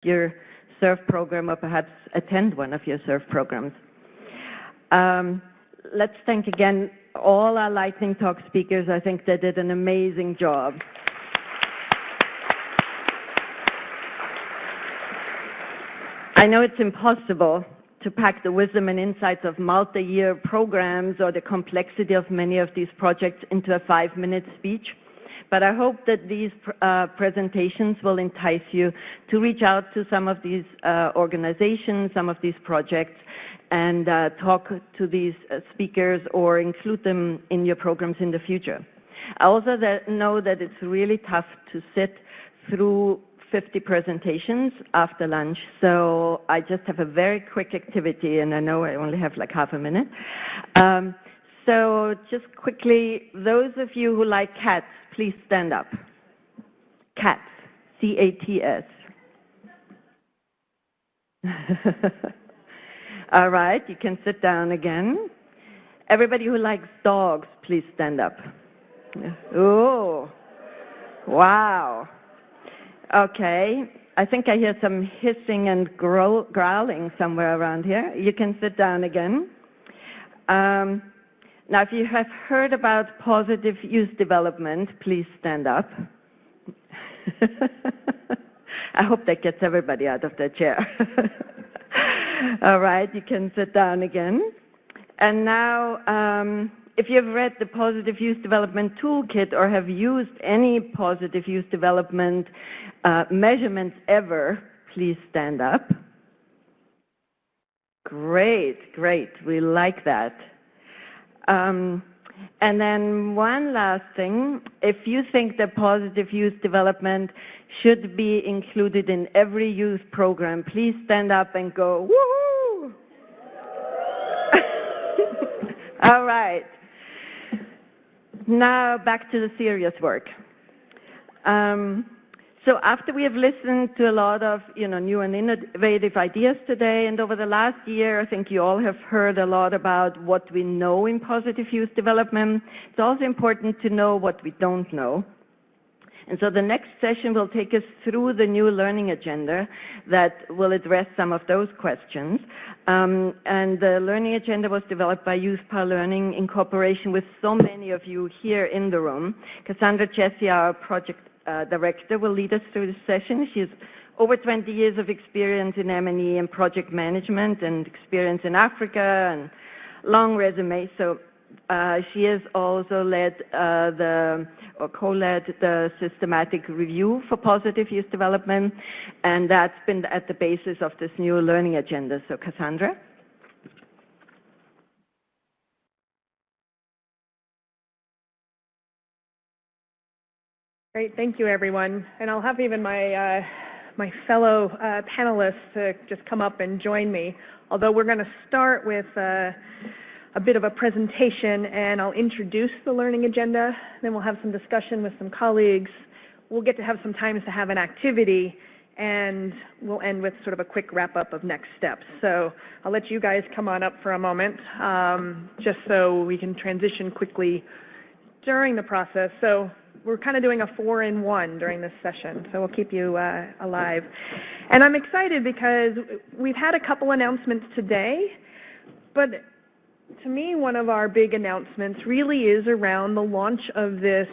your SURF program or perhaps attend one of your SURF programs. Let's thank again all our lightning talk speakers. I think they did an amazing job. I know it's impossible to pack the wisdom and insights of multi-year programs or the complexity of many of these projects into a 5-minute speech, but I hope that these presentations will entice you to reach out to some of these organizations, some of these projects, and talk to these speakers or include them in your programs in the future. I also know that it's really tough to sit through 50 presentations after lunch, so I just have a very quick activity, and I know I only have like half a minute. So just quickly, those of you who like cats, please stand up. Cats, C-A-T-S. All right, you can sit down again. Everybody who likes dogs, please stand up. Oh, wow. Okay, I think I hear some hissing and growling somewhere around here. You can sit down again. Now, if you have heard about positive youth development, please stand up. I hope that gets everybody out of their chair. All right, you can sit down again. And now, if you've read the Positive Youth Development Toolkit or have used any positive youth development measurements ever, please stand up. Great, great. We like that. And then one last thing, if you think that positive youth development should be included in every youth program, please stand up and go, woohoo! All right. Now back to the serious work. So after we have listened to a lot of new and innovative ideas today, and over the last year, I think you all have heard a lot about what we know in positive youth development. It's also important to know what we don't know. And so the next session will take us through the new learning agenda that will address some of those questions. And the learning agenda was developed by YouthPower Learning in cooperation with so many of you here in the room. Cassandra Jesse, our project director, will lead us through this session. She has over 20 years of experience in M&E and project management and experience in Africa and long resume. So she has also led co-led the systematic review for positive youth development, and that's been at the basis of this new learning agenda. So Cassandra? Great, thank you everyone. And I'll have even my, my fellow panelists to just come up and join me. Although we're going to start with a bit of a presentation, and I'll introduce the learning agenda. Then we'll have some discussion with some colleagues. We'll get to have some time to have an activity, and we'll end with sort of a quick wrap-up of next steps. So I'll let you guys come on up for a moment, just so we can transition quickly during the process. So we're kind of doing a 4-in-1 during this session, so we'll keep you alive. And I'm excited because we've had a couple announcements today, but to me, one of our big announcements really is around the launch of this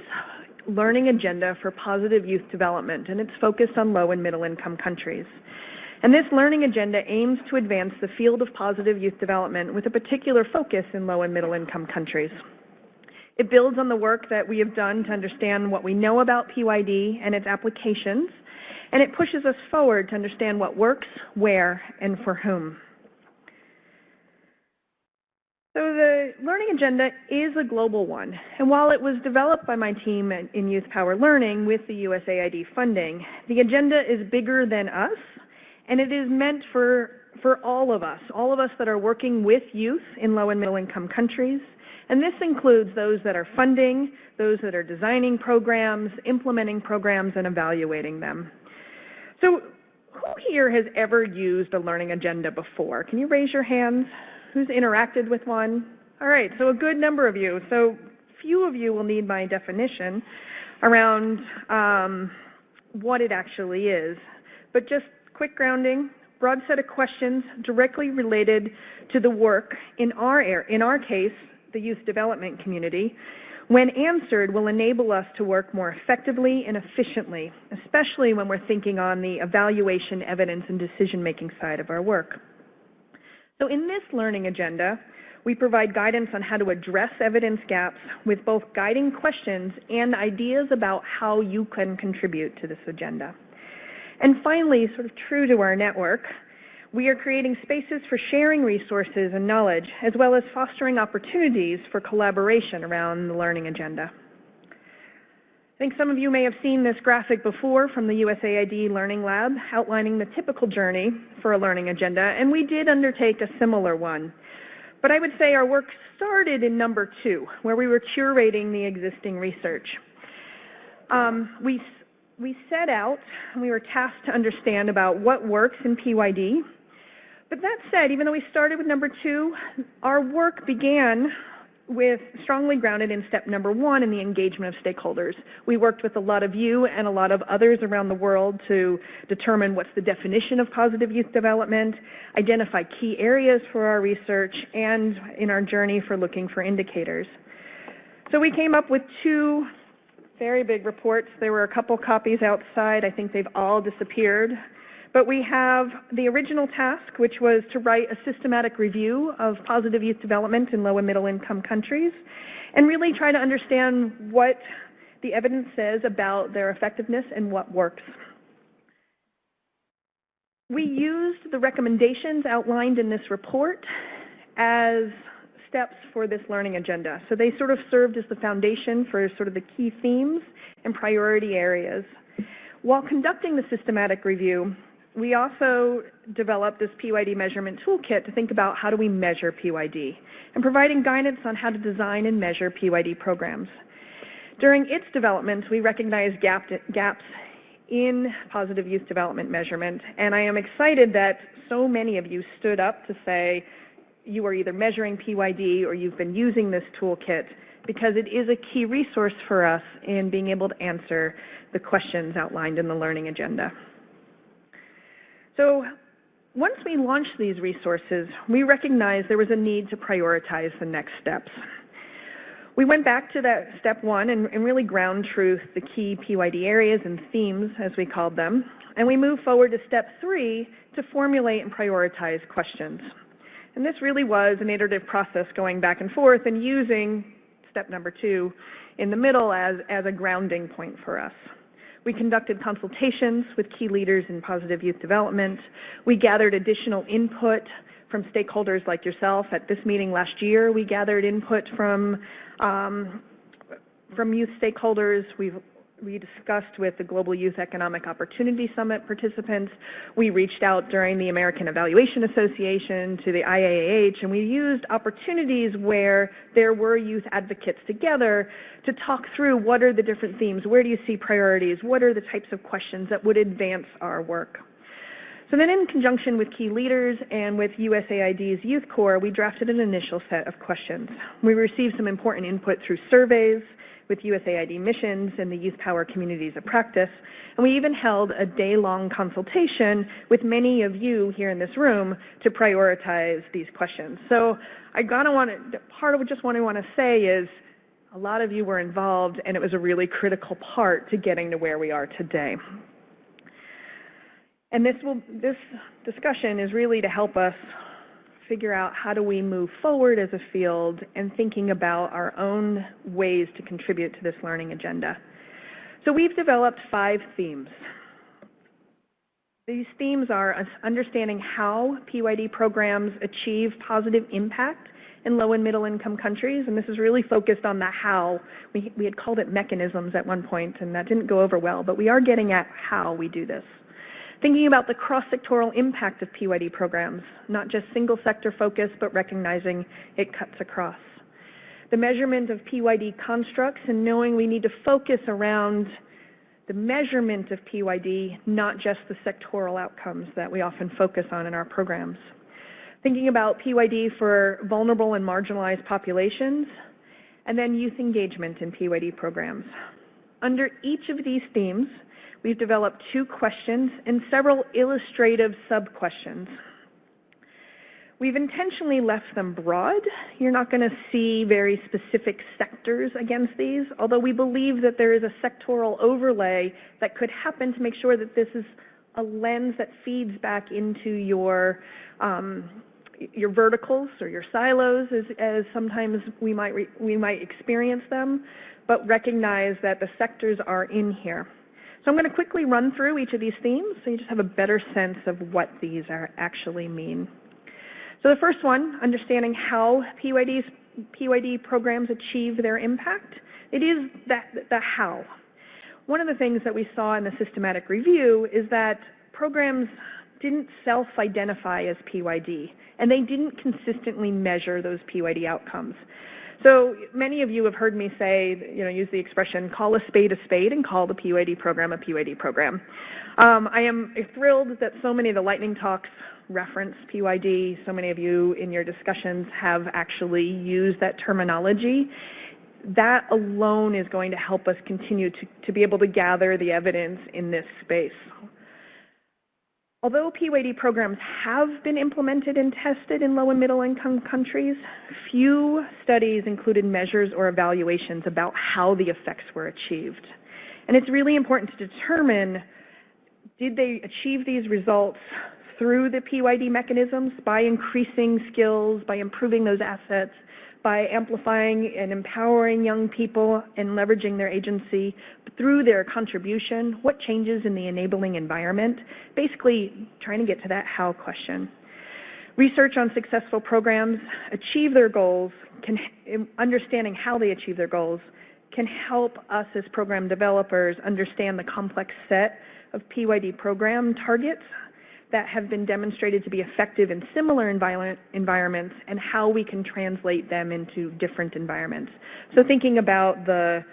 learning agenda for positive youth development, and it's focused on low and middle income countries. And this learning agenda aims to advance the field of positive youth development with a particular focus in low and middle income countries. It builds on the work that we have done to understand what we know about PYD and its applications, and it pushes us forward to understand what works, where, and for whom. So the learning agenda is a global one, and while it was developed by my team in YouthPower Learning with the USAID funding, the agenda is bigger than us, and it is meant for all of us that are working with youth in low and middle income countries. And this includes those that are funding, those that are designing programs, implementing programs, and evaluating them. So who here has ever used a learning agenda before? Can you raise your hands? Who's interacted with one? All right, so a good number of you. So few of you will need my definition around what it actually is. But just quick grounding, broad set of questions directly related to the work in our case, the youth development community, when answered will enable us to work more effectively and efficiently, especially when we're thinking on the evaluation, evidence, and decision-making side of our work. So in this learning agenda, we provide guidance on how to address evidence gaps with both guiding questions and ideas about how you can contribute to this agenda. And finally, sort of true to our network, we are creating spaces for sharing resources and knowledge, as well as fostering opportunities for collaboration around the learning agenda. I think some of you may have seen this graphic before from the USAID Learning Lab outlining the typical journey for a learning agenda, and we did undertake a similar one. But I would say our work started in number 2, where we were curating the existing research. We set out and we were tasked to understand about what works in PYD. But that said, even though we started with number 2, our work began with strongly grounded in step number 1 in the engagement of stakeholders. We worked with a lot of you and a lot of others around the world to determine what's the definition of positive youth development, identify key areas for our research, and in our journey for looking for indicators. So we came up with 2 very big reports. There were a couple copies outside. I think they've all disappeared. But we have the original task, which was to write a systematic review of positive youth development in low and middle income countries and really try to understand what the evidence says about their effectiveness and what works. We used the recommendations outlined in this report as steps for this learning agenda. So they sort of served as the foundation for sort of the key themes and priority areas. While conducting the systematic review, we also developed this PYD Measurement Toolkit to think about how do we measure PYD and providing guidance on how to design and measure PYD programs. During its development, we recognized gaps in positive youth development measurement, and I am excited that so many of you stood up to say you are either measuring PYD or you've been using this toolkit, because it is a key resource for us in being able to answer the questions outlined in the learning agenda. So once we launched these resources, we recognized there was a need to prioritize the next steps. We went back to that step 1 and really ground truth the key PYD areas and themes, as we called them, and we moved forward to step 3 to formulate and prioritize questions. And this really was an iterative process going back and forth and using step number 2 in the middle as a grounding point for us. We conducted consultations with key leaders in positive youth development. We gathered additional input from stakeholders like yourself. At this meeting last year, we gathered input from youth stakeholders. We discussed with the Global Youth Economic Opportunity Summit participants. We reached out during the American Evaluation Association to the IAAH, and we used opportunities where there were youth advocates together to talk through what are the different themes, where do you see priorities, what are the types of questions that would advance our work. So then in conjunction with key leaders and with USAID's Youth Corps, we drafted an initial set of questions. We received some important input through surveys with USAID missions and the YouthPower communities of practice. And we even held a day-long consultation with many of you here in this room to prioritize these questions. So part of what I want to say is a lot of you were involved, and it was a really critical part to getting to where we are today. And this discussion is really to help us figure out how do we move forward as a field and thinking about our own ways to contribute to this learning agenda. So we've developed 5 themes. These themes are understanding how PYD programs achieve positive impact in low and middle income countries, and this is really focused on the how. We had called it mechanisms at one point, and that didn't go over well, but we are getting at how we do this. Thinking about the cross-sectoral impact of PYD programs, not just single sector focus, but recognizing it cuts across. The measurement of PYD constructs and knowing we need to focus around the measurement of PYD, not just the sectoral outcomes that we often focus on in our programs. Thinking about PYD for vulnerable and marginalized populations, and then youth engagement in PYD programs. Under each of these themes, we've developed 2 questions and several illustrative sub-questions. We've intentionally left them broad. You're not going to see very specific sectors against these, although we believe that there is a sectoral overlay that could happen to make sure that this is a lens that feeds back into your verticals or your silos, as sometimes we might experience them, but recognize that the sectors are in here. So I'm going to quickly run through each of these themes so you just have a better sense of what these actually mean. So the first one, understanding how PYD programs achieve their impact. It is the how. One of the things that we saw in the systematic review is that programs didn't self-identify as PYD, and they didn't consistently measure those PYD outcomes. So many of you have heard me say, use the expression, call a spade and call the PYD program a PYD program. I am thrilled that so many of the lightning talks reference PYD. So many of you in your discussions have actually used that terminology. That alone is going to help us continue to be able to gather the evidence in this space. Although PYD programs have been implemented and tested in low and middle income countries, few studies included measures or evaluations about how the effects were achieved. And it's really important to determine, did they achieve these results through the PYD mechanisms by increasing skills, by improving those assets, by amplifying and empowering young people and leveraging their agency through their contribution? What changes in the enabling environment? Basically, trying to get to that how question. Research on successful programs achieve their goals, understanding how they achieve their goals, can help us as program developers understand the complex set of PYD program targets that have been demonstrated to be effective in similar environments and how we can translate them into different environments. So thinking about the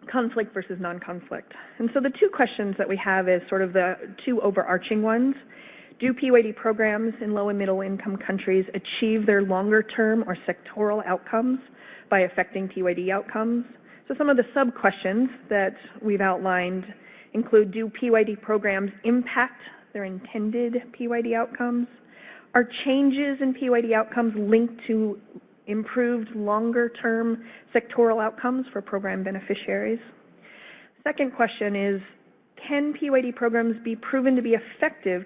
conflict versus non-conflict. And so the 2 questions that we have is sort of the 2 overarching ones. Do PYD programs in low and middle income countries achieve their longer term or sectoral outcomes by affecting PYD outcomes? So some of the sub-questions that we've outlined include, do PYD programs impact their intended PYD outcomes? Are changes in PYD outcomes linked to improved longer-term sectoral outcomes for program beneficiaries? Second question is, can PYD programs be proven to be effective?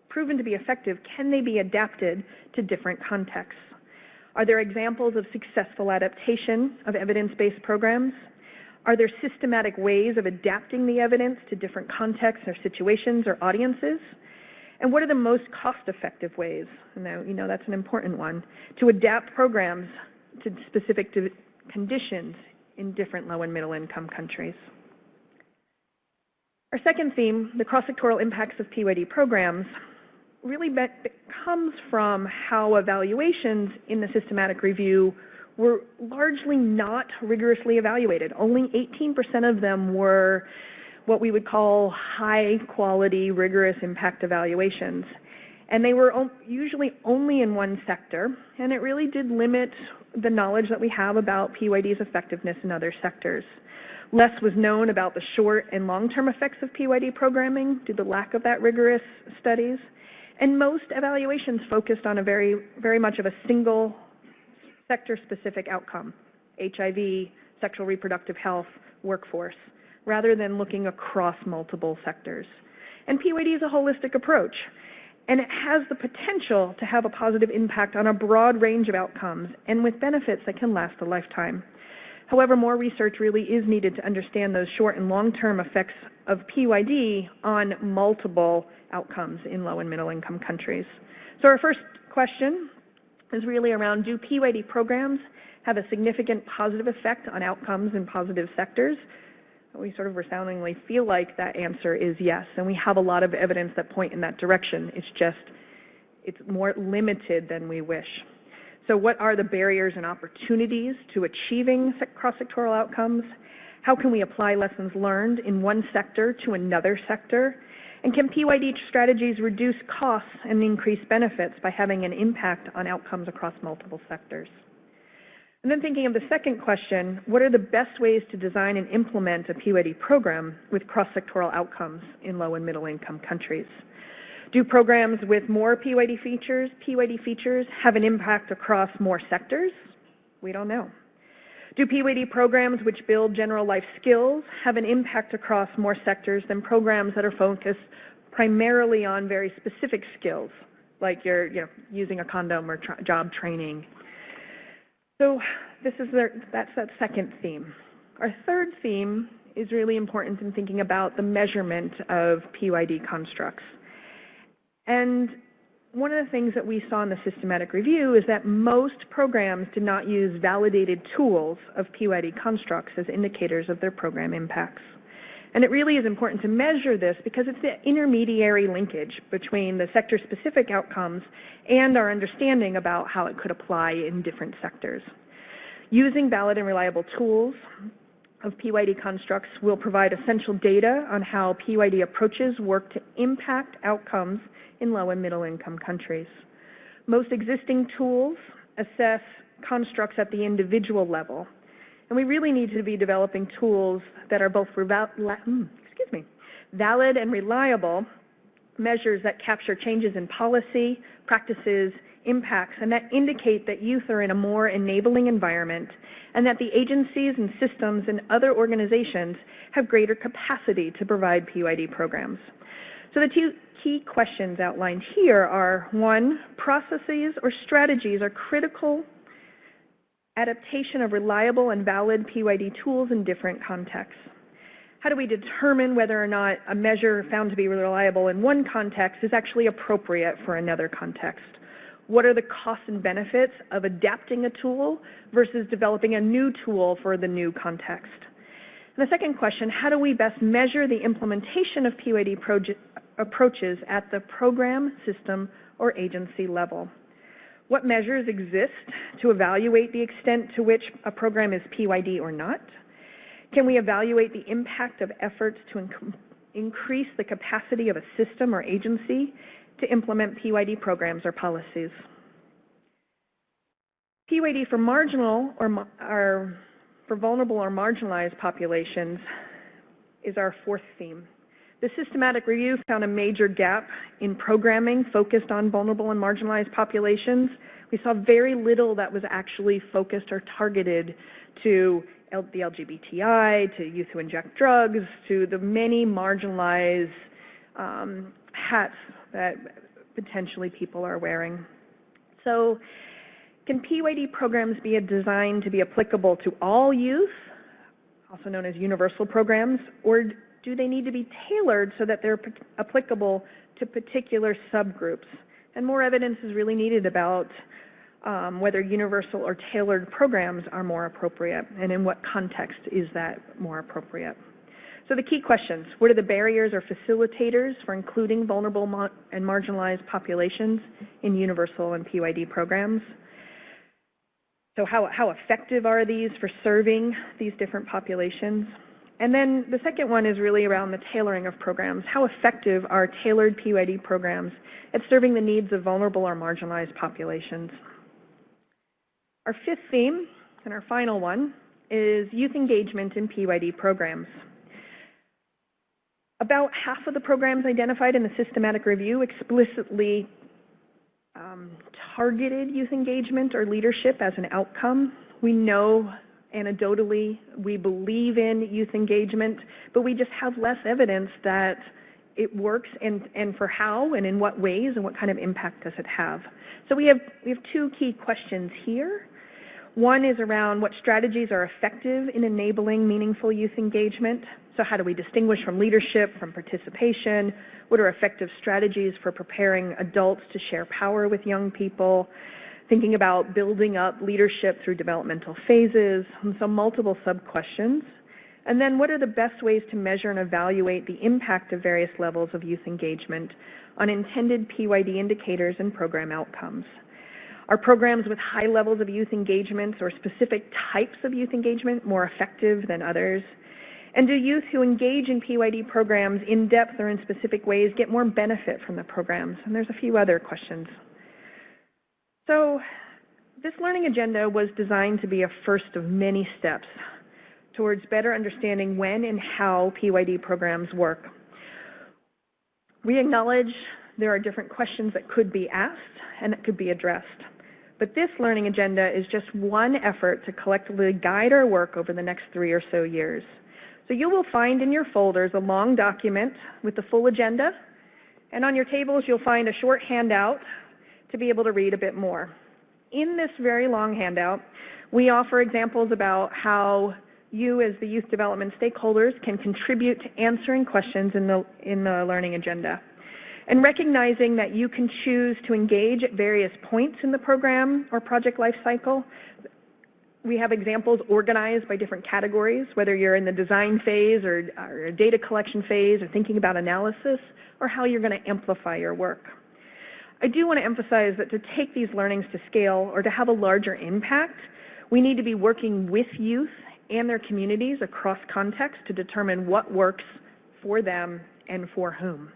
Can they be adapted to different contexts? Are there examples of successful adaptation of evidence-based programs? Are there systematic ways of adapting the evidence to different contexts or situations or audiences? And what are the most cost-effective ways, now, that's an important one, to adapt programs to specific conditions in different low and middle income countries? Our second theme, the cross-sectoral impacts of PYD programs, really comes from how evaluations in the systematic review were largely not rigorously evaluated. Only 18% of them were what we would call high-quality, rigorous impact evaluations. And they were usually only in one sector, and it really did limit the knowledge that we have about PYD's effectiveness in other sectors. Less was known about the short and long-term effects of PYD programming due to the lack of that rigorous studies. And most evaluations focused on a very much of a single sector-specific outcome, HIV, sexual reproductive health, workforce, rather than looking across multiple sectors. And PYD is a holistic approach, and it has the potential to have a positive impact on a broad range of outcomes and with benefits that can last a lifetime. However, more research really is needed to understand those short and long-term effects of PYD on multiple outcomes in low and middle income countries. So our first question is really around, do PYD programs have a significant positive effect on outcomes in positive sectors? We sort of resoundingly feel like that answer is yes, and we have a lot of evidence that point in that direction. It's more limited than we wish. So what are the barriers and opportunities to achieving cross-sectoral outcomes? How can we apply lessons learned in one sector to another sector? And can PYD strategies reduce costs and increase benefits by having an impact on outcomes across multiple sectors? And then thinking of the second question, what are the best ways to design and implement a PYD program with cross-sectoral outcomes in low and middle income countries? Do programs with more PYD features have an impact across more sectors? We don't know. Do PYD programs which build general life skills have an impact across more sectors than programs that are focused primarily on very specific skills, like using a condom or job training? So that's that second theme. Our third theme is really important in thinking about the measurement of PYD constructs. And one of the things that we saw in the systematic review is that most programs did not use validated tools of PYD constructs as indicators of their program impacts. And it really is important to measure this because it's the intermediary linkage between the sector-specific outcomes and our understanding about how it could apply in different sectors. Using valid and reliable tools of PYD constructs will provide essential data on how PYD approaches work to impact outcomes in low and middle income countries. Most existing tools assess constructs at the individual level, and we really need to be developing tools that are both valid and reliable measures that capture changes in policy, practices, impacts, and that indicate that youth are in a more enabling environment and that the agencies and systems and other organizations have greater capacity to provide PYD programs. So the two key questions outlined here are, one, processes or strategies are critical adaptation of reliable and valid PYD tools in different contexts. How do we determine whether or not a measure found to be reliable in one context is actually appropriate for another context? What are the costs and benefits of adapting a tool versus developing a new tool for the new context? And the second question, how do we best measure the implementation of PYD approaches at the program, system, or agency level? What measures exist to evaluate the extent to which a program is PYD or not? Can we evaluate the impact of efforts to increase the capacity of a system or agency to implement PYD programs or policies? PYD for for vulnerable or marginalized populations is our fourth theme. The systematic review found a major gap in programming focused on vulnerable and marginalized populations. We saw very little that was actually focused or targeted to the LGBTI, to youth who inject drugs, to the many marginalized hats that potentially people are wearing. So can PYD programs be designed to be applicable to all youth, also known as universal programs, or do they need to be tailored so that they're applicable to particular subgroups? And more evidence is really needed about whether universal or tailored programs are more appropriate, and in what context is that more appropriate. So the key questions, what are the barriers or facilitators for including vulnerable and marginalized populations in universal and PYD programs? So how effective are these for serving these different populations? And then the second one is really around the tailoring of programs. How effective are tailored PYD programs at serving the needs of vulnerable or marginalized populations? Our fifth theme, and our final one, is youth engagement in PYD programs. About half of the programs identified in the systematic review explicitly targeted youth engagement or leadership as an outcome. We know anecdotally we believe in youth engagement, but we just have less evidence that it works and for how and in what ways and what kind of impact does it have. So we have two key questions here. One is around what strategies are effective in enabling meaningful youth engagement. So how do we distinguish from leadership, from participation? What are effective strategies for preparing adults to share power with young people? Thinking about building up leadership through developmental phases, and so multiple sub-questions. And then what are the best ways to measure and evaluate the impact of various levels of youth engagement on intended PYD indicators and program outcomes? Are programs with high levels of youth engagement or specific types of youth engagement more effective than others? And do youth who engage in PYD programs in depth or in specific ways get more benefit from the programs? And there's a few other questions. So this learning agenda was designed to be a first of many steps towards better understanding when and how PYD programs work. We acknowledge there are different questions that could be asked and that could be addressed. But this learning agenda is just one effort to collectively guide our work over the next 3 or so years. So you will find in your folders a long document with the full agenda, and on your tables you'll find a short handout to be able to read a bit more. In this very long handout, we offer examples about how you as the youth development stakeholders can contribute to answering questions in the learning agenda. And recognizing that you can choose to engage at various points in the program or project life cycle. We have examples organized by different categories, whether you're in the design phase or data collection phase or thinking about analysis, or how you're going to amplify your work. I do want to emphasize that to take these learnings to scale or to have a larger impact, we need to be working with youth and their communities across context to determine what works for them and for whom.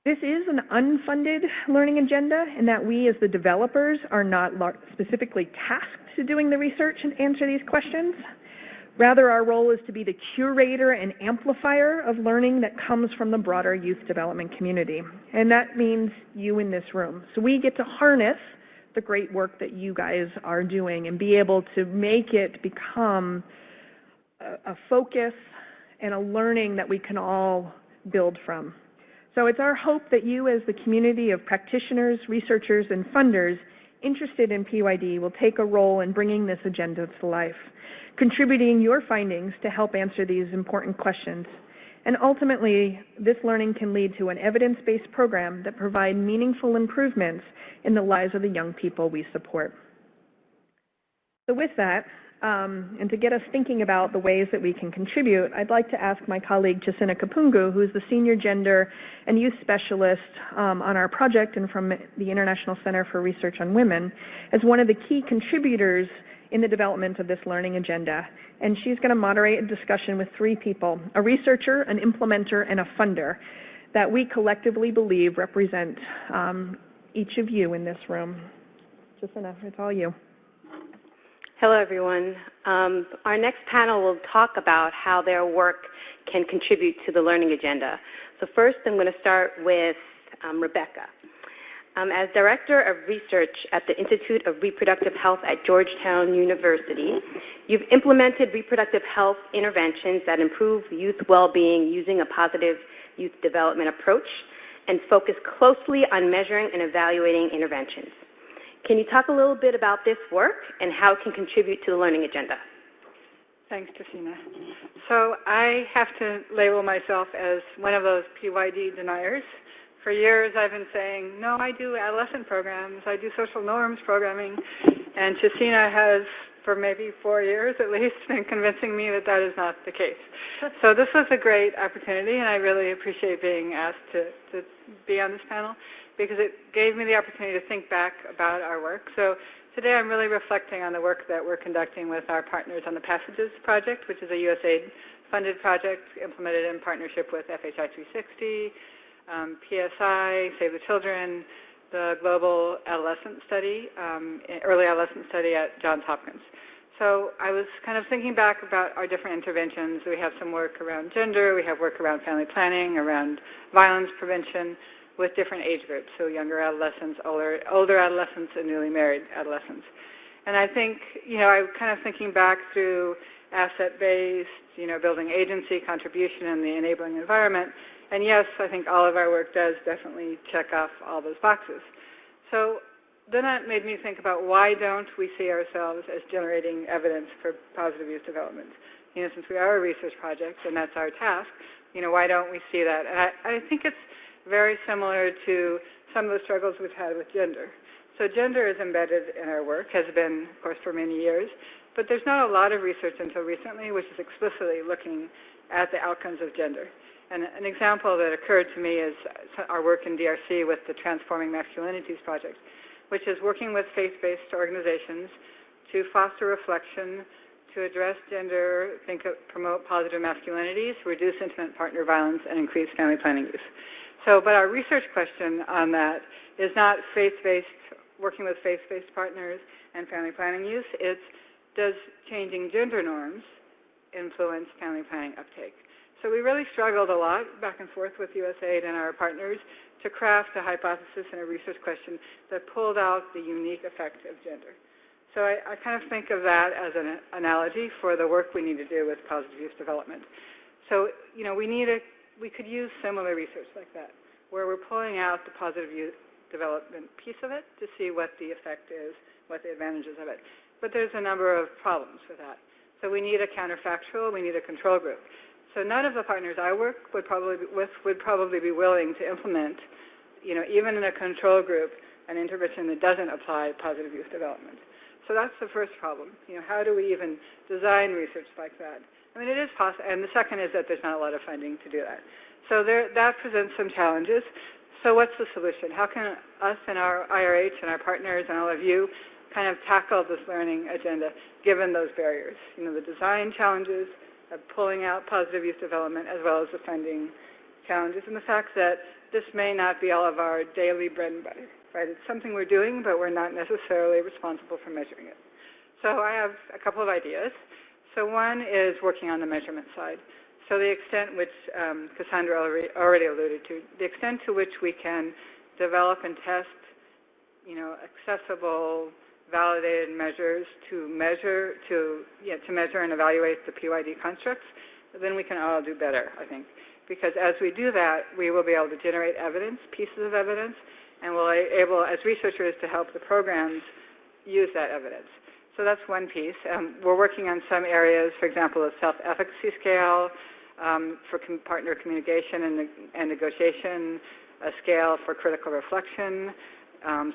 This is an unfunded learning agenda in that we as the developers are not specifically tasked to doing the research and answer these questions. Rather, our role is to be the curator and amplifier of learning that comes from the broader youth development community. And that means you in this room. So we get to harness the great work that you guys are doing and be able to make it become a focus and a learning that we can all build from. So it's our hope that you as the community of practitioners, researchers, and funders interested in PYD will take a role in bringing this agenda to life, contributing your findings to help answer these important questions. And ultimately, this learning can lead to an evidence-based program that provides meaningful improvements in the lives of the young people we support. So with that, and to get us thinking about the ways that we can contribute, I'd like to ask my colleague Jacinta Kapungu, who is the Senior Gender and Youth Specialist on our project and from the International Center for Research on Women, as one of the key contributors in the development of this learning agenda. And she's going to moderate a discussion with 3 people, a researcher, an implementer, and a funder that we collectively believe represent each of you in this room. Jacinta, it's all you. Hello, everyone. Our next panel will talk about how their work can contribute to the learning agenda. So first, I'm going to start with Rebecca. As Director of Research at the Institute of Reproductive Health at Georgetown University, you've implemented reproductive health interventions that improve youth well-being using a positive youth development approach and focus closely on measuring and evaluating interventions. Can you talk a little bit about this work and how it can contribute to the learning agenda? Thanks, Christina. So I have to label myself as one of those PYD deniers. For years I've been saying, no, I do adolescent programs, I do social norms programming, and Christina has, for maybe 4 years at least, been convincing me that that is not the case. So this was a great opportunity, and I really appreciate being asked to be on this panel, because it gave me the opportunity to think back about our work. So today I'm really reflecting on the work that we're conducting with our partners on the Passages Project, which is a USAID-funded project implemented in partnership with FHI 360, PSI, Save the Children, the Global Adolescent Study, Early Adolescent Study at Johns Hopkins. So I was kind of thinking back about our different interventions. We have some work around gender, we have work around family planning, around violence prevention, with different age groups, so younger adolescents, older adolescents, and newly married adolescents. And I think, I'm kind of thinking back through asset-based, building agency, contribution, and the enabling environment. And yes, I think all of our work does definitely check off all those boxes. So then that made me think about why don't we see ourselves as generating evidence for positive youth development? Since we are a research project and that's our task, why don't we see that? And I think it's very similar to some of the struggles we've had with gender. So gender is embedded in our work, has been, of course, for many years, but there's not a lot of research until recently which is explicitly looking at the outcomes of gender. And an example that occurred to me is our work in DRC with the Transforming Masculinities Project, which is working with faith-based organizations to foster reflection, to address gender, promote positive masculinities, reduce intimate partner violence, and increase family planning use. So, but our research question on that is not faith-based working with faith-based partners and family planning use, it's does changing gender norms influence family planning uptake? So we really struggled a lot back and forth with USAID and our partners to craft a hypothesis and a research question that pulled out the unique effect of gender. So I kind of think of that as an analogy for the work we need to do with positive youth development. So, you know, we could use similar research like that, where we're pulling out the positive youth development piece of it to see what the effect is, what the advantages of it. But there's a number of problems with that. So we need a counterfactual, we need a control group. So none of the partners I work would probably be willing to implement, you know, even in a control group, an intervention that doesn't apply positive youth development. So that's the first problem. You know, how do we even design research like that? I mean, it is possible, and the second is that there's not a lot of funding to do that. So that presents some challenges. So what's the solution? How can us and our IRH and our partners and all of you kind of tackle this learning agenda given those barriers? You know, the design challenges of pulling out positive youth development as well as the funding challenges and the fact that this may not be all of our daily bread and butter, right? It's something we're doing, but we're not necessarily responsible for measuring it. So I have a couple of ideas. So one is working on the measurement side. So the extent which Cassandra already alluded to, the extent to which we can develop and test, you know, accessible, validated measures to measure and evaluate the PYD constructs, then we can all do better, I think. Because as we do that, we will be able to generate evidence, pieces of evidence, and we'll be able, as researchers, to help the programs use that evidence. So that's one piece. We're working on some areas, for example, a self-efficacy scale for partner communication and negotiation, a scale for critical reflection,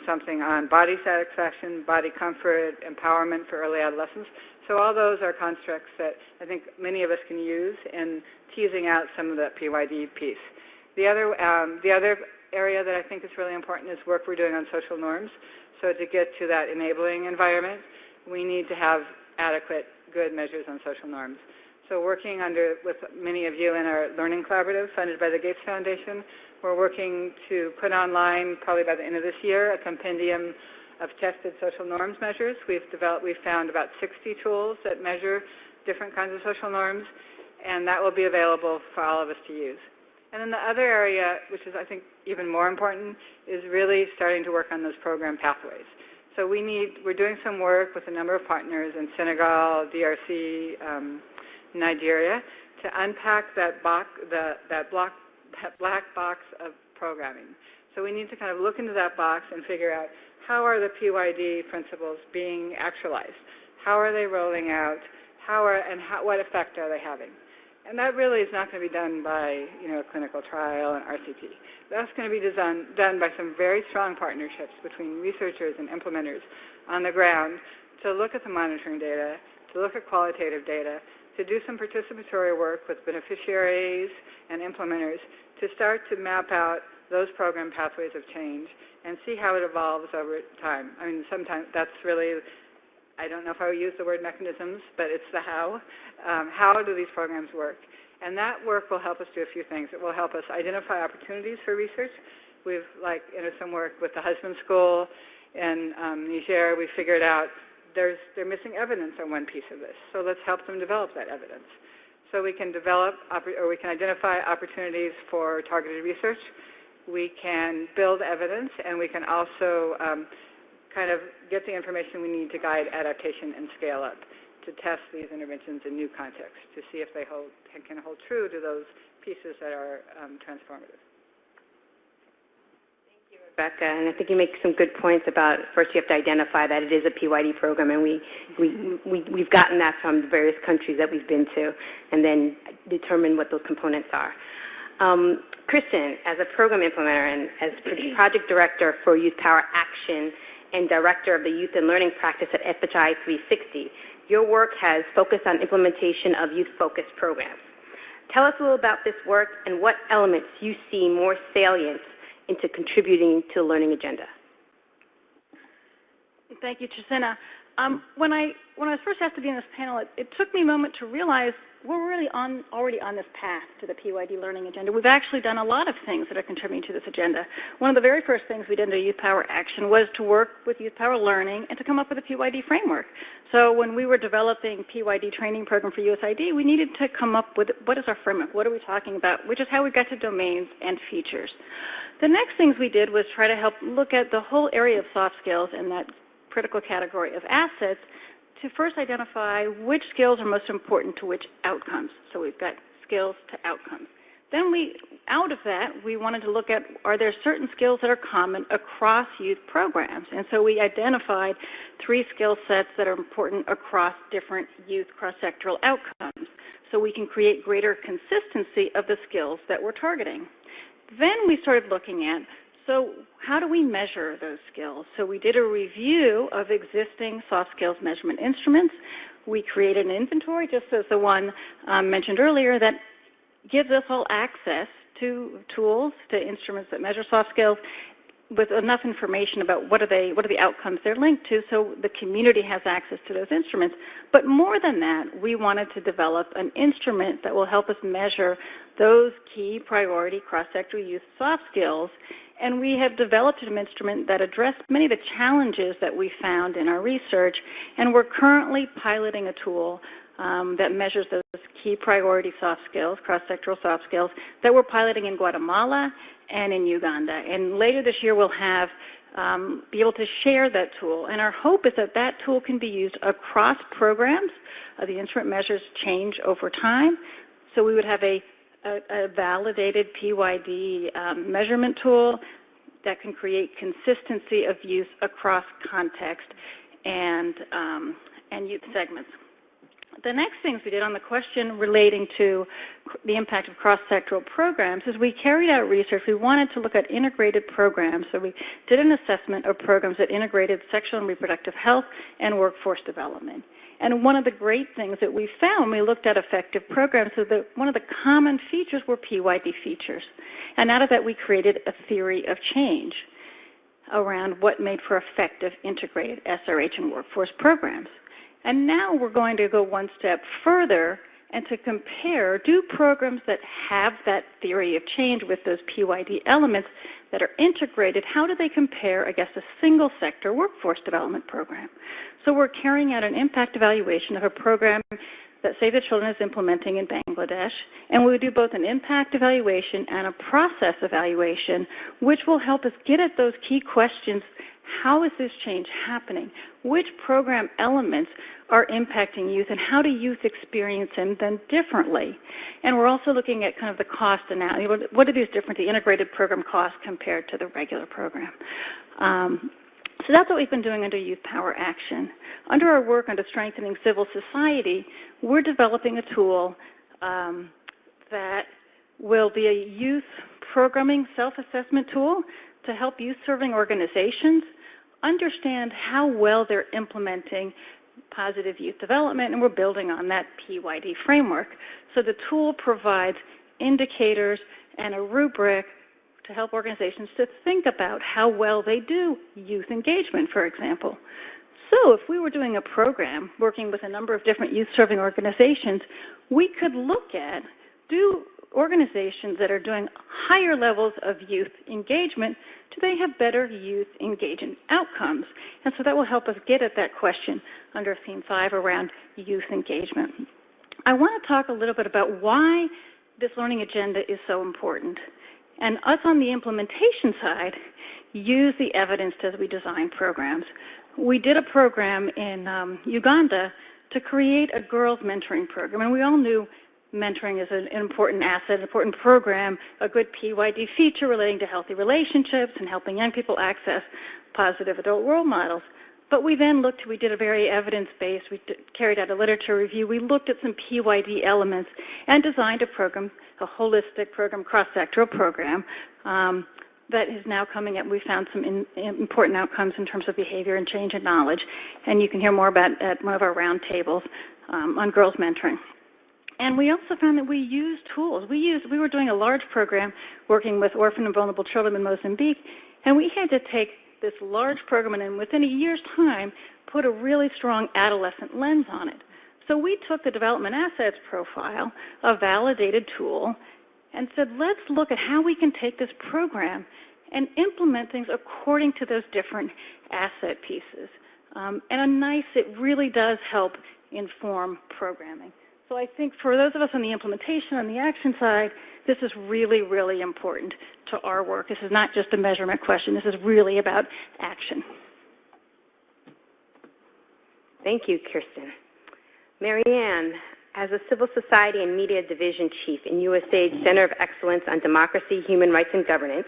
something on body satisfaction, body comfort, empowerment for early adolescence. So all those are constructs that I think many of us can use in teasing out some of that PYD piece. The other area that I think is really important is work we're doing on social norms. So to get to that enabling environment, we need to have adequate, good measures on social norms. So working with many of you in our learning collaborative funded by the Gates Foundation, we're working to put online, probably by the end of this year, a compendium of tested social norms measures. We've found about 60 tools that measure different kinds of social norms, and that will be available for all of us to use. And then the other area, which is I think even more important, is really starting to work on those program pathways. So we're doing some work with a number of partners in Senegal, DRC, Nigeria, to unpack that black box of programming. So we need to kind of look into that box and figure out how are the PYD principles being actualized? How are they rolling out? What effect are they having? And that really is not going to be done by, you know, a clinical trial and RCT. That's going to be done by some very strong partnerships between researchers and implementers on the ground to look at the monitoring data, to look at qualitative data, to do some participatory work with beneficiaries and implementers to start to map out those program pathways of change and see how it evolves over time. I mean, sometimes that's really, I don't know if I would use the word mechanisms, but it's the how. How do these programs work? And that work will help us do a few things. It will help us identify opportunities for research. We've, some work with the husband school in Niger. We figured out they're missing evidence on one piece of this. So let's help them develop that evidence. So we can we can identify opportunities for targeted research. We can build evidence, and we can also kind of get the information we need to guide adaptation and scale up to test these interventions in new contexts to see if they can hold true to those pieces that are transformative. Thank you, Rebecca. And I think you make some good points about first you have to identify that it is a PYD program, and we've gotten that from the various countries that we've been to, and then determine what those components are. Kristen, as a program implementer and as project director for YouthPower Action and director of the Youth and Learning Practice at FHI 360, your work has focused on implementation of youth-focused programs. Tell us a little about this work and what elements you see more salient into contributing to the learning agenda. Thank you, Trisina. When I was first asked to be on this panel, it took me a moment to realize we're really already on this path to the PYD Learning Agenda. We've actually done a lot of things that are contributing to this agenda. One of the very first things we did in YouthPower Action was to work with YouthPower Learning and to come up with a PYD framework. So when we were developing PYD training program for USID, we needed to come up with what is our framework, what are we talking about, which is how we got to domains and features. The next things we did was try to help look at the whole area of soft skills and that critical category of assets to first identify which skills are most important to which outcomes. So we've got skills to outcomes. Then out of that, we wanted to look at, are there certain skills that are common across youth programs? And so we identified 3 skill sets that are important across different youth cross-sectoral outcomes, so we can create greater consistency of the skills that we're targeting. Then we started looking at, so how do we measure those skills? So we did a review of existing soft skills measurement instruments. We created an inventory, just as the one mentioned earlier, that gives us all access to tools, to instruments that measure soft skills with enough information about what are the outcomes they're linked to, so the community has access to those instruments. But more than that, we wanted to develop an instrument that will help us measure those key priority cross-sector youth soft skills. And we have developed an instrument that addressed many of the challenges that we found in our research, and we're currently piloting a tool that measures those key priority soft skills, cross-sectoral soft skills, that we're piloting in Guatemala and in Uganda. And later this year we'll be able to share that tool. And our hope is that that tool can be used across programs. The instrument measures change over time. So we would have a validated PYD measurement tool that can create consistency of use across context and youth segments. The next things we did on the question relating to the impact of cross-sectoral programs is we carried out research. We wanted to look at integrated programs. So we did an assessment of programs that integrated sexual and reproductive health and workforce development. And one of the great things that we found when we looked at effective programs is that one of the common features were PYD features. And out of that we created a theory of change around what made for effective integrated SRH and workforce programs. And now we're going to go one step further and to compare, do programs that have that theory of change with those PYD elements that are integrated, how do they compare against a single sector workforce development program? So we're carrying out an impact evaluation of a program that Save the Children is implementing in Bangladesh, and we do both an impact evaluation and a process evaluation, which will help us get at those key questions. How is this change happening? Which program elements are impacting youth, and how do youth experience them then differently? And we're also looking at kind of the cost analysis. What are these different, the integrated program costs compared to the regular program? So that's what we've been doing under YouthPower Action. Under our work under Strengthening Civil Society, we're developing a tool that will be a youth programming self-assessment tool to help youth-serving organizations understand how well they're implementing positive youth development, and we're building on that PYD framework. So the tool provides indicators and a rubric to help organizations to think about how well they do youth engagement, for example. So if we were doing a program working with a number of different youth-serving organizations, we could look at, do organizations that are doing higher levels of youth engagement, do they have better youth engagement outcomes? And so that will help us get at that question under Theme 5 around youth engagement. I want to talk a little bit about why this learning agenda is so important. And us on the implementation side use the evidence as we design programs. We did a program in Uganda to create a girls mentoring program, and we all knew mentoring is an important asset, an important program, a good PYD feature relating to healthy relationships and helping young people access positive adult role models. But we then we did a very evidence-based, we carried out a literature review, we looked at some PYD elements and designed a program, a holistic program, cross-sectoral program, that is now coming up. We found some important outcomes in terms of behavior and change and knowledge, and you can hear more about at one of our roundtables on girls mentoring. And we also found that we used tools. We were doing a large program working with orphan and vulnerable children in Mozambique, and we had to take this large program and within a year's time put a really strong adolescent lens on it. So we took the development assets profile, a validated tool, and said, let's look at how we can take this program and implement things according to those different asset pieces. It really does help inform programming. So I think for those of us on the implementation, on the action side, this is really, really important to our work. This is not just a measurement question. This is really about action. Thank you, Kirsten. Marianne, as a Civil Society and Media Division Chief in USAID's Center of Excellence on Democracy, Human Rights, and Governance,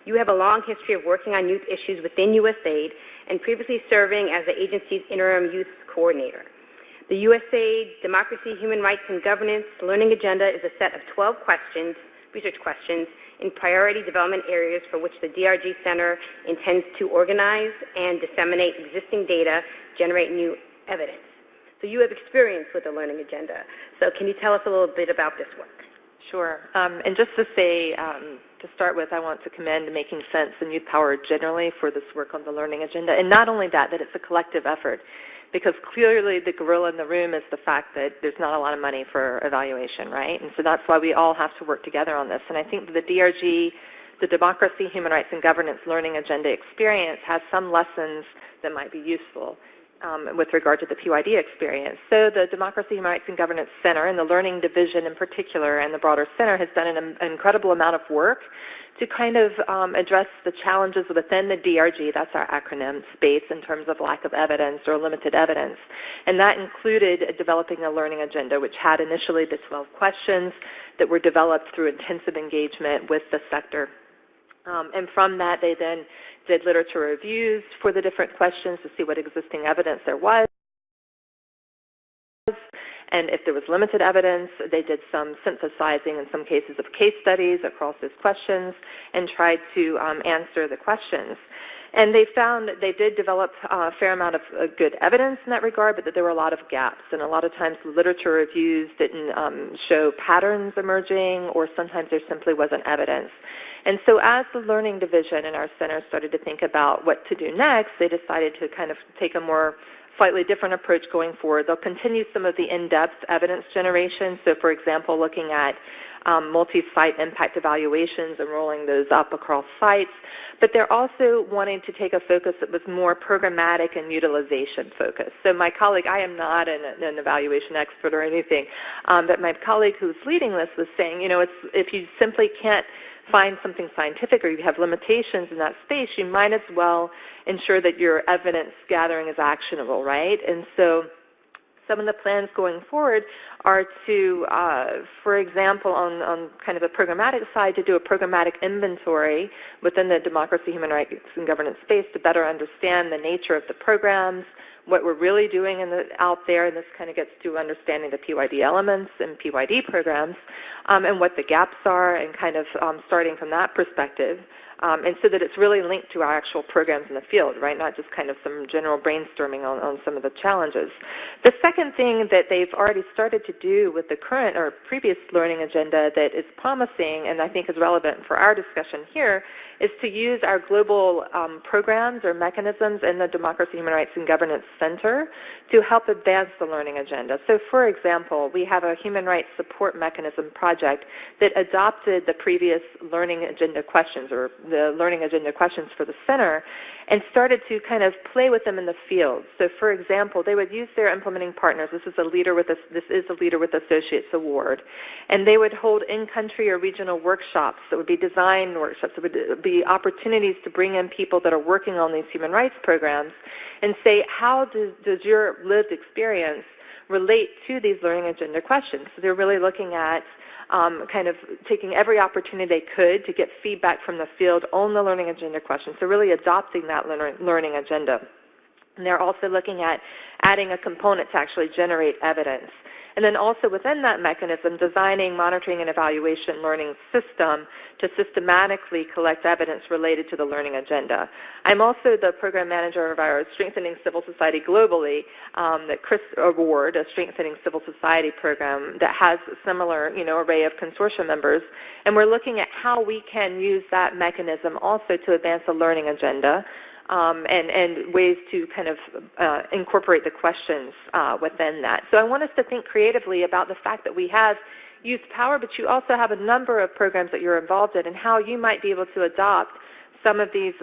you have a long history of working on youth issues within USAID and previously serving as the agency's interim youth coordinator. The USAID Democracy, Human Rights, and Governance Learning Agenda is a set of 12 questions, research questions, in priority development areas for which the DRG Center intends to organize and disseminate existing data, generate new evidence. So you have experience with the Learning Agenda. So can you tell us a little bit about this work? Sure. And just to say, to start with, I want to commend Making Sense and YouthPower generally for this work on the Learning Agenda. And not only that it's a collective effort, because clearly the gorilla in the room is the fact that there's not a lot of money for evaluation, right? And so that's why we all have to work together on this. And I think the DRG, the Democracy, Human Rights, and Governance Learning Agenda experience has some lessons that might be useful with regard to the PYD experience. So the Democracy, Human Rights, and Governance Center, and the Learning Division in particular, and the broader center has done an incredible amount of work to kind of address the challenges within the DRG, that's our acronym, space in terms of lack of evidence or limited evidence. And that included developing a learning agenda, which had initially the 12 questions that were developed through intensive engagement with the sector. And from that, they then did literature reviews for the different questions to see what existing evidence there was. And if there was limited evidence, they did some synthesizing in some cases of case studies across those questions and tried to answer the questions. And they found that they did develop a fair amount of good evidence in that regard, but that there were a lot of gaps. And a lot of times the literature reviews didn't show patterns emerging, or sometimes there simply wasn't evidence. And so as the Learning Division in our center started to think about what to do next, they decided to kind of take a more slightly different approach going forward. They'll continue some of the in-depth evidence generation. So for example, looking at multi-site impact evaluations and rolling those up across sites. But they're also wanting to take a focus that was more programmatic and utilization focused. So my colleague, I am not an evaluation expert or anything, but my colleague who's leading this was saying, if you simply can't find something scientific or you have limitations in that space, you might as well ensure that your evidence gathering is actionable, right? And so some of the plans going forward are to, for example, on kind of the programmatic side, to do a programmatic inventory within the democracy, human rights, and governance space to better understand the nature of the programs, what we're really doing out there, and this kind of gets to understanding the PYD elements and PYD programs, and what the gaps are, and kind of starting from that perspective. And so that it's really linked to our actual programs in the field, right? Not just kind of some general brainstorming on some of the challenges. The second thing that they've already started to do with the current or previous learning agenda that is promising and I think is relevant for our discussion here is to use our global programs or mechanisms in the Democracy, Human Rights, and Governance Center to help advance the learning agenda. So for example, we have a human rights support mechanism project that adopted the previous learning agenda questions or the learning agenda questions for the center and started to kind of play with them in the field. So for example, they would use their implementing partners. This is a Leader with Associates Award. And they would hold in-country or regional workshops that would be design workshops. It would be opportunities to bring in people that are working on these human rights programs and say, how does your lived experience relate to these learning agenda questions? So they're really looking at kind of taking every opportunity they could to get feedback from the field on the learning agenda questions, so really adopting that learning agenda. And they're also looking at adding a component to actually generate evidence. And then also within that mechanism, designing, monitoring, and evaluation learning system to systematically collect evidence related to the learning agenda. I'm also the program manager of our Strengthening Civil Society Globally, the Chris Award, a Strengthening Civil Society program that has a similar, array of consortium members. And we're looking at how we can use that mechanism also to advance the learning agenda. and ways to kind of incorporate the questions within that. So I want us to think creatively about the fact that we have YouthPower, but you also have a number of programs that you're involved in, and how you might be able to adopt some of these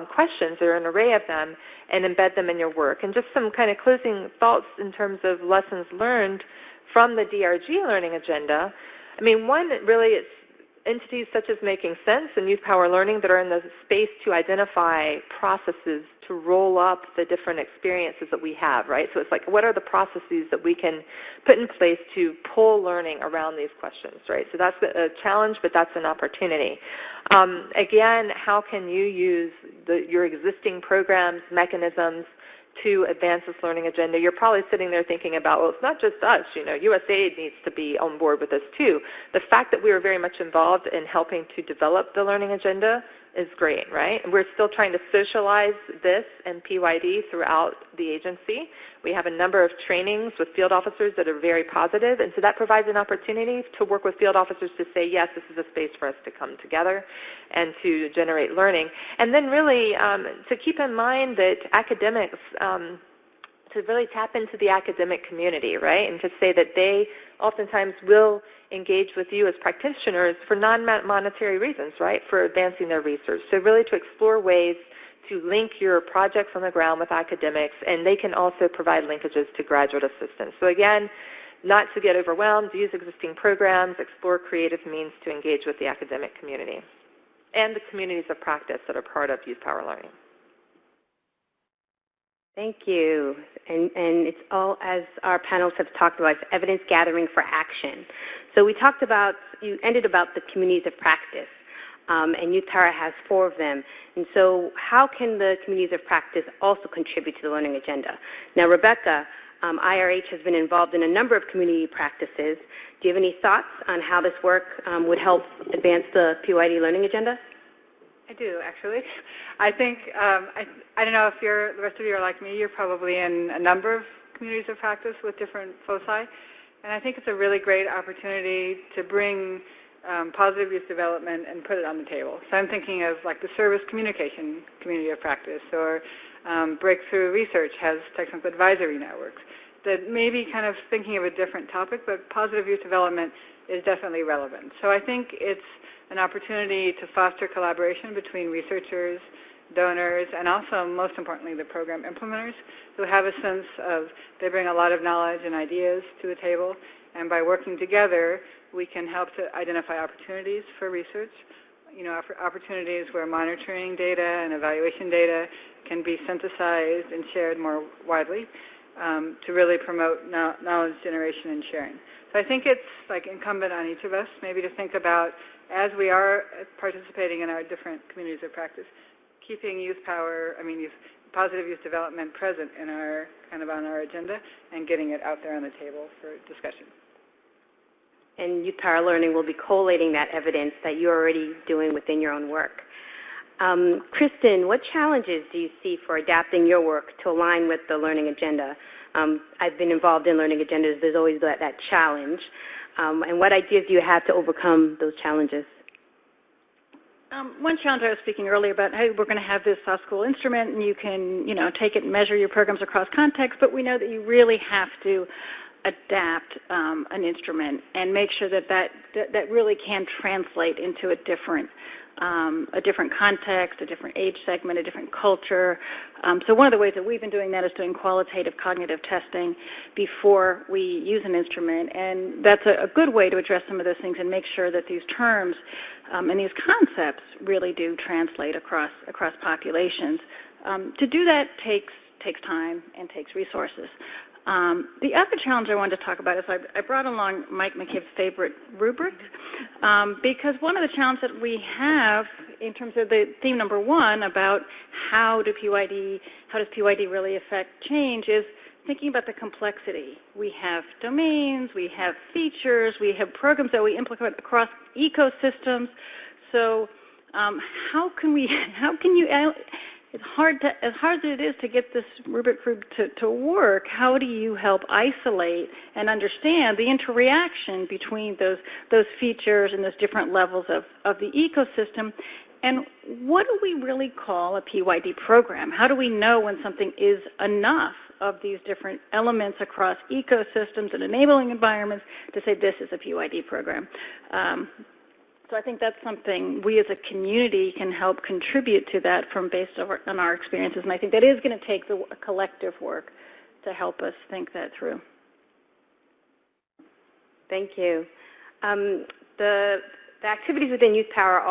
questions, there are an array of them, and embed them in your work. And just some kind of closing thoughts in terms of lessons learned from the DRG Learning Agenda. I mean, one, really, it's entities such as Making Sense and YouthPower Learning that are in the space to identify processes to roll up the different experiences that we have, right? So it's like, what are the processes that we can put in place to pull learning around these questions, right? So that's a challenge, but that's an opportunity. Again, how can you use your existing programs, mechanisms, to advance this learning agenda? You're probably sitting there thinking about, well, it's not just us, USAID needs to be on board with this too. The fact that we are very much involved in helping to develop the learning agenda is great, right? And we're still trying to socialize this and PYD throughout the agency. We have a number of trainings with field officers that are very positive, and so that provides an opportunity to work with field officers to say, yes, this is a space for us to come together and to generate learning. And then really to keep in mind that academics, to really tap into the academic community, right, and to say that they oftentimes will engage with you as practitioners for non-monetary reasons, right, for advancing their research. So really to explore ways to link your projects on the ground with academics, and they can also provide linkages to graduate assistance. So again, not to get overwhelmed, use existing programs, explore creative means to engage with the academic community and the communities of practice that are part of YouthPower Learning. Thank you. And it's all, as our panelists have talked about, it's evidence gathering for action. So we talked about, you ended about the communities of practice, and YouthPower has 4 of them. And so how can the communities of practice also contribute to the learning agenda? Now, Rebecca, IRH has been involved in a number of community practices. Do you have any thoughts on how this work would help advance the PYD learning agenda? I do, actually. I think, I don't know if the rest of you are like me, you're probably in a number of communities of practice with different foci, and I think it's a really great opportunity to bring positive youth development and put it on the table. So I'm thinking of like the service communication community of practice, or Breakthrough Research has technical advisory networks, that maybe kind of thinking of a different topic, but positive youth development is definitely relevant. So I think it's an opportunity to foster collaboration between researchers, donors, and also, most importantly, the program implementers, who have a sense of, they bring a lot of knowledge and ideas to the table, and by working together, we can help to identify opportunities for research, opportunities where monitoring data and evaluation data can be synthesized and shared more widely to really promote knowledge generation and sharing. So I think it's like incumbent on each of us maybe to think about, as we are participating in our different communities of practice, keeping YouthPower, positive youth development present in our, kind of on our agenda, and getting it out there on the table for discussion. And YouthPower Learning will be collating that evidence that you're already doing within your own work. Kristen, what challenges do you see for adapting your work to align with the learning agenda? I've been involved in learning agendas. There's always that challenge. And what ideas do you have to overcome those challenges? One challenge I was speaking earlier about, hey, we're going to have this soft school instrument, and you can, take it and measure your programs across context, but we know that you really have to adapt an instrument and make sure that really can translate into a different context, a different age segment, a different culture. So one of the ways that we've been doing that is doing qualitative cognitive testing before we use an instrument, and that's a good way to address some of those things and make sure that these terms and these concepts really do translate across populations. To do that takes time and takes resources. The other challenge I wanted to talk about is I brought along Mike McKibbe's favorite rubric, because one of the challenges that we have in terms of the theme number 1 about how does PYD really affect change is thinking about the complexity. We have domains, we have features, we have programs that we implement across ecosystems. So how can you, as hard as it is to get this rubric to work, how do you help isolate and understand the interaction between those features and those different levels of the ecosystem, And what do we really call a PYD program? How do we know when something is enough of these different elements across ecosystems and enabling environments to say this is a PYD program? So I think that's something we as a community can help contribute to that based on our experiences. And I think that is going to take the collective work to help us think that through. Thank you. The activities within YouthPower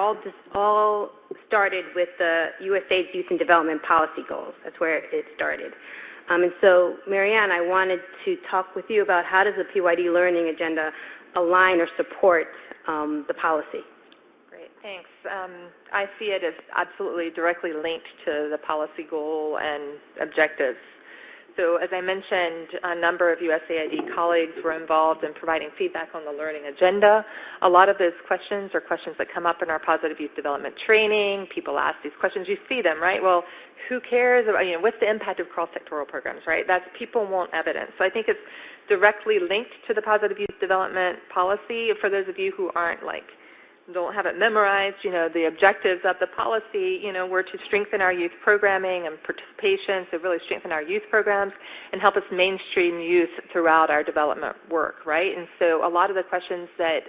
all started with the USAID's Youth and Development Policy Goals. That's where it started. And so, Marianne, I wanted to talk with you about how does the PYD Learning Agenda align or support the policy? Great, thanks. I see it as absolutely directly linked to the policy goal and objectives. So as I mentioned, a number of USAID colleagues were involved in providing feedback on the learning agenda. A lot of those questions are questions that come up in our positive youth development training. People ask these questions. You see them, right? Well, who cares? What's the impact of cross-sectoral programs, right? That's people want evidence. So I think it's directly linked to the positive youth development policy. For those of you who aren't don't have it memorized, the objectives of the policy, were to strengthen our youth programming and participation, so really strengthen our youth programs and help us mainstream youth throughout our development work, right? And so a lot of the questions that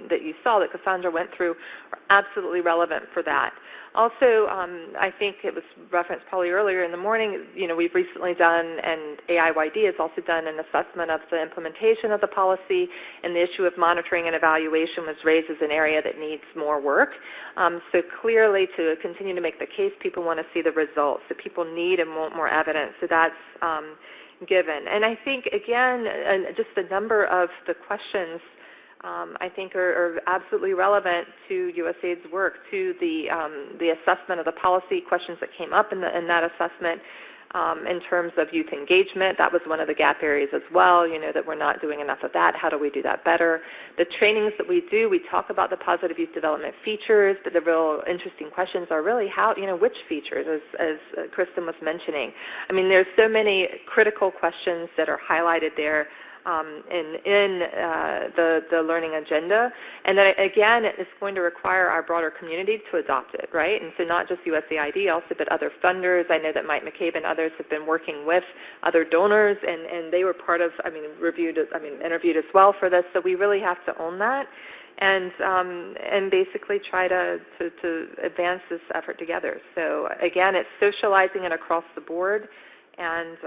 you saw that Cassandra went through are absolutely relevant for that. Also, I think it was referenced probably earlier in the morning, we've recently done, and AIYD has also done an assessment of the implementation of the policy, and the issue of monitoring and evaluation was raised as an area that needs more work. So clearly, to continue to make the case, people want to see the results, that people need and want more evidence. So that's given. And I think, again, just a number of the questions I think are absolutely relevant to USAID's work, to the assessment of the policy questions that came up in that assessment in terms of youth engagement. That was one of the gap areas as well, that we're not doing enough of that. How do we do that better? The trainings that we do, we talk about the positive youth development features, but the real interesting questions are really how, which features, as Kristen was mentioning. I mean, there's so many critical questions that are highlighted there in the learning agenda, and then again, it's going to require our broader community to adopt it, right? And so not just USAID, also but other funders. I know that Mike McCabe and others have been working with other donors, and they were part of, interviewed as well for this. So we really have to own that, and basically try to advance this effort together. So again, it's socializing it across the board, and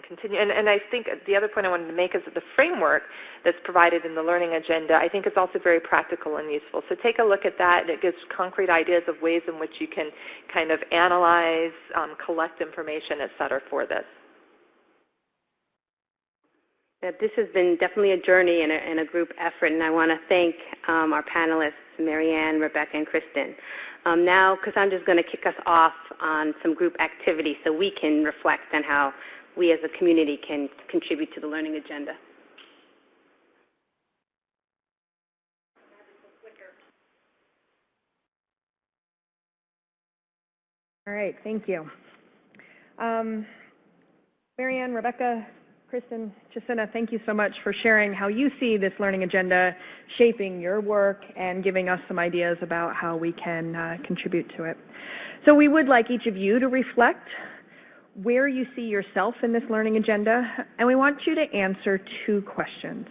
continue. And I think the other point I wanted to make is that the framework that's provided in the learning agenda, I think, is also very practical and useful. So take a look at that, and it gives concrete ideas of ways in which you can kind of analyze, collect information, et cetera, for this. Yeah, this has been definitely a journey and a group effort, and I want to thank our panelists, Marianne, Rebecca, and Kristen. Now, Cassandra's going to kick us off on some group activities so we can reflect on how we as a community can contribute to the learning agenda. All right, thank you. Marianne, Rebecca, Kristen, Jacinta, thank you so much for sharing how you see this learning agenda shaping your work and giving us some ideas about how we can contribute to it. So we would like each of you to reflect where you see yourself in this learning agenda, and we want you to answer two questions.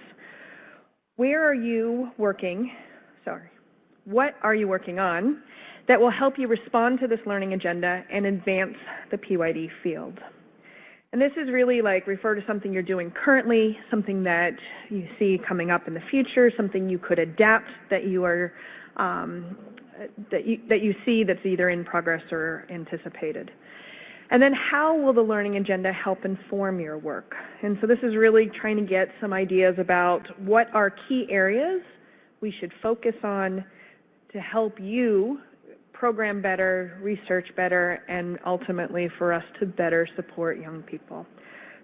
Where are you working, what are you working on that will help you respond to this learning agenda and advance the PYD field? And this is really refer to something you're doing currently, something that you see coming up in the future, something you could adapt that you are that you see that's either in progress or anticipated. And then how will the learning agenda help inform your work? And so this is really trying to get some ideas about what are key areas we should focus on to help you program better, research better, and ultimately for us to better support young people.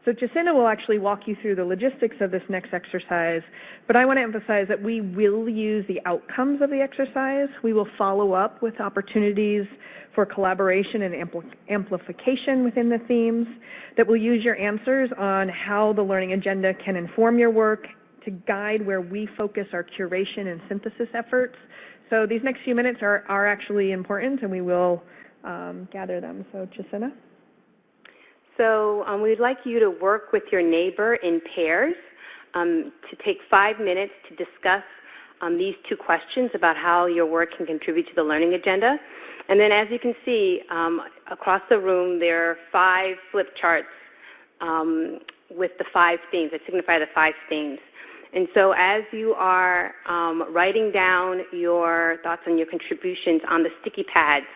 So Jacinta will actually walk you through the logistics of this next exercise, but I want to emphasize that we will use the outcomes of the exercise. We will follow up with opportunities for collaboration and amplification within the themes, that will use your answers on how the learning agenda can inform your work to guide where we focus our curation and synthesis efforts So these next few minutes are actually important, and we will gather them. So Jacinta? So we'd like you to work with your neighbor in pairs to take 5 minutes to discuss these two questions about how your work can contribute to the learning agenda. And then as you can see, across the room there are 5 flip charts with the 5 themes that signify the 5 themes. And so as you are writing down your thoughts on your contributions on the sticky pads